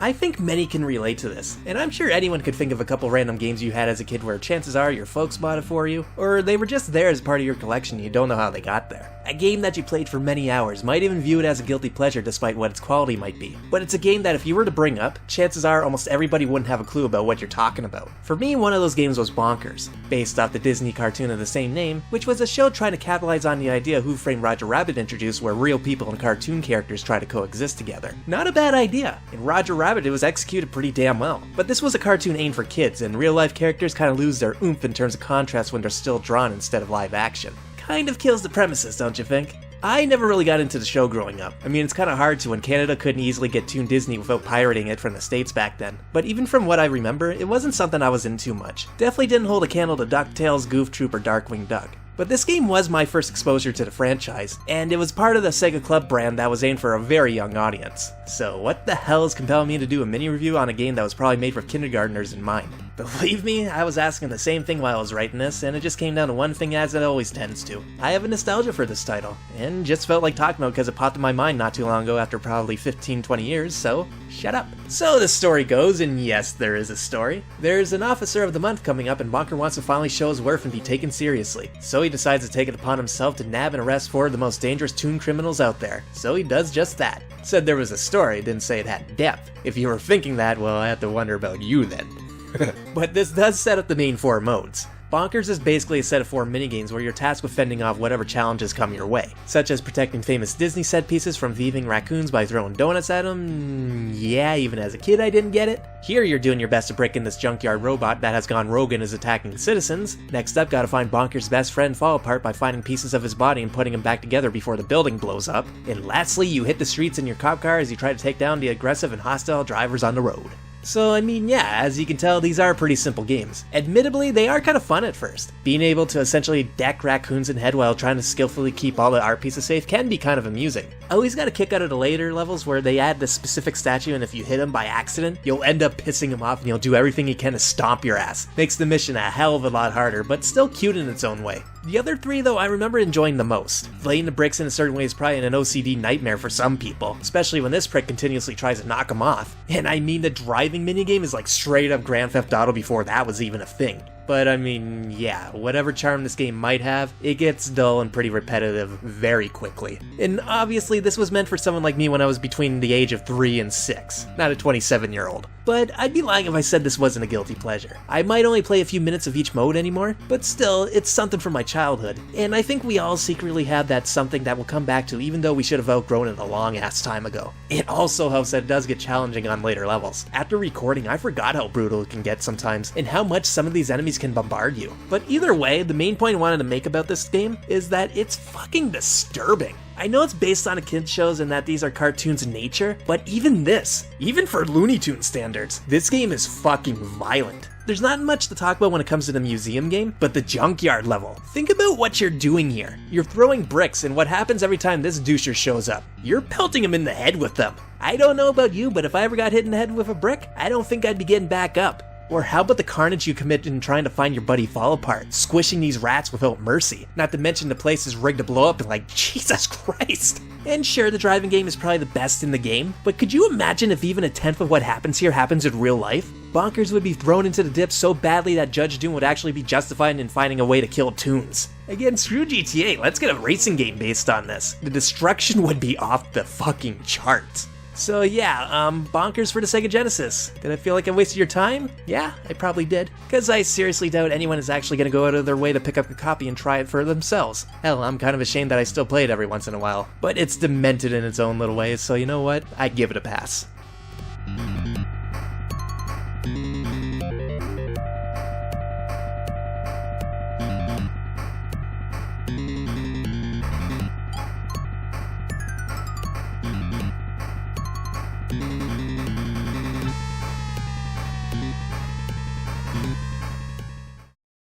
I think many can relate to this, and I'm sure anyone could think of a couple random games you had as a kid where chances are your folks bought it for you, or they were just there as part of your collection and you don't know how they got there. A game that you played for many hours, might even view it as a guilty pleasure despite what its quality might be. But it's a game that if you were to bring up, chances are almost everybody wouldn't have a clue about what you're talking about. For me, one of those games was Bonkers, based off the Disney cartoon of the same name, which was a show trying to capitalize on the idea Who Framed Roger Rabbit introduced where real people and cartoon characters try to coexist together. Not a bad idea. In Roger Rabbit, it was executed pretty damn well. But this was a cartoon aimed for kids, and real life characters kind of lose their oomph in terms of contrast when they're still drawn instead of live action. Kind of kills the premises, don't you think? I never really got into the show growing up. I mean, it's kind of hard to when Canada couldn't easily get Toon Disney without pirating it from the States back then. But even from what I remember, it wasn't something I was into much. Definitely didn't hold a candle to DuckTales, Goof Troop, or Darkwing Duck. But this game was my first exposure to the franchise, and it was part of the Sega Club brand that was aimed for a very young audience. So what the hell is compelling me to do a mini review on a game that was probably made for kindergartners in mind? Believe me, I was asking the same thing while I was writing this, and it just came down to one thing as it always tends to. I have a nostalgia for this title, and just felt like talking about it because it popped in my mind not too long ago after probably 15-20 years, so shut up. So the story goes, and yes, there is a story. There's an Officer of the Month coming up, and Bonker wants to finally show his worth and be taken seriously. So he decides to take it upon himself to nab and arrest 4 of the most dangerous toon criminals out there. So he does just that. Said there was a story, didn't say it had depth. If you were thinking that, well, I have to wonder about you then. But this does set up the main 4 modes. Bonkers is basically a set of 4 minigames where you're tasked with fending off whatever challenges come your way, such as protecting famous Disney set pieces from thieving raccoons by throwing donuts at them. Yeah, even as a kid I didn't get it. Here you're doing your best to break in this junkyard robot that has gone rogue and is attacking citizens. Next up, gotta find Bonkers' best friend Fall Apart by finding pieces of his body and putting him back together before the building blows up. And lastly, you hit the streets in your cop car as you try to take down the aggressive and hostile drivers on the road. So I mean, yeah, as you can tell, these are pretty simple games. Admittedly, they are kind of fun at first. Being able to essentially deck raccoons in head while trying to skillfully keep all the art pieces safe can be kind of amusing. I always got a kick out of the later levels where they add this specific statue and if you hit him by accident, you'll end up pissing him off and you'll do everything you can to stomp your ass. Makes the mission a hell of a lot harder, but still cute in its own way. The other 3 though, I remember enjoying the most. Laying the bricks in a certain way is probably an OCD nightmare for some people, especially when this prick continuously tries to knock him off. And I mean, the driving minigame is like straight up Grand Theft Auto before that was even a thing. But I mean, yeah, whatever charm this game might have, it gets dull and pretty repetitive very quickly. And obviously this was meant for someone like me when I was between the age of 3 and 6, not a 27-year-old. But I'd be lying if I said this wasn't a guilty pleasure. I might only play a few minutes of each mode anymore, but still, it's something from my childhood. And I think we all secretly have that something that we'll come back to even though we should have outgrown it a long ass time ago. It also helps that it does get challenging on later levels. After recording, I forgot how brutal it can get sometimes, and how much some of these enemies can bombard you. But either way, the main point I wanted to make about this game is that it's fucking disturbing. I know it's based on a kids shows and that these are cartoons in nature, but even this, even for Looney Tunes standards, this game is fucking violent. There's not much to talk about when it comes to the museum game, but the junkyard level. Think about what you're doing here. You're throwing bricks, and what happens every time this doucher shows up? You're pelting him in the head with them. I don't know about you, but if I ever got hit in the head with a brick, I don't think I'd be getting back up. Or how about the carnage you commit in trying to find your buddy Fall Apart, squishing these rats without mercy? Not to mention the place is rigged to blow up and like, Jesus Christ. And sure, the driving game is probably the best in the game, but could you imagine if even a tenth of what happens here happens in real life? Bonkers would be thrown into the dip so badly that Judge Doom would actually be justified in finding a way to kill Toons. Again, screw GTA, let's get a racing game based on this. The destruction would be off the fucking charts. So yeah, Bonkers for the Sega Genesis. Did I feel like I wasted your time? Yeah, I probably did. Because I seriously doubt anyone is actually going to go out of their way to pick up a copy and try it for themselves. Hell, I'm kind of ashamed that I still play it every once in a while. But it's demented in its own little ways, so you know what? I'd give it a pass.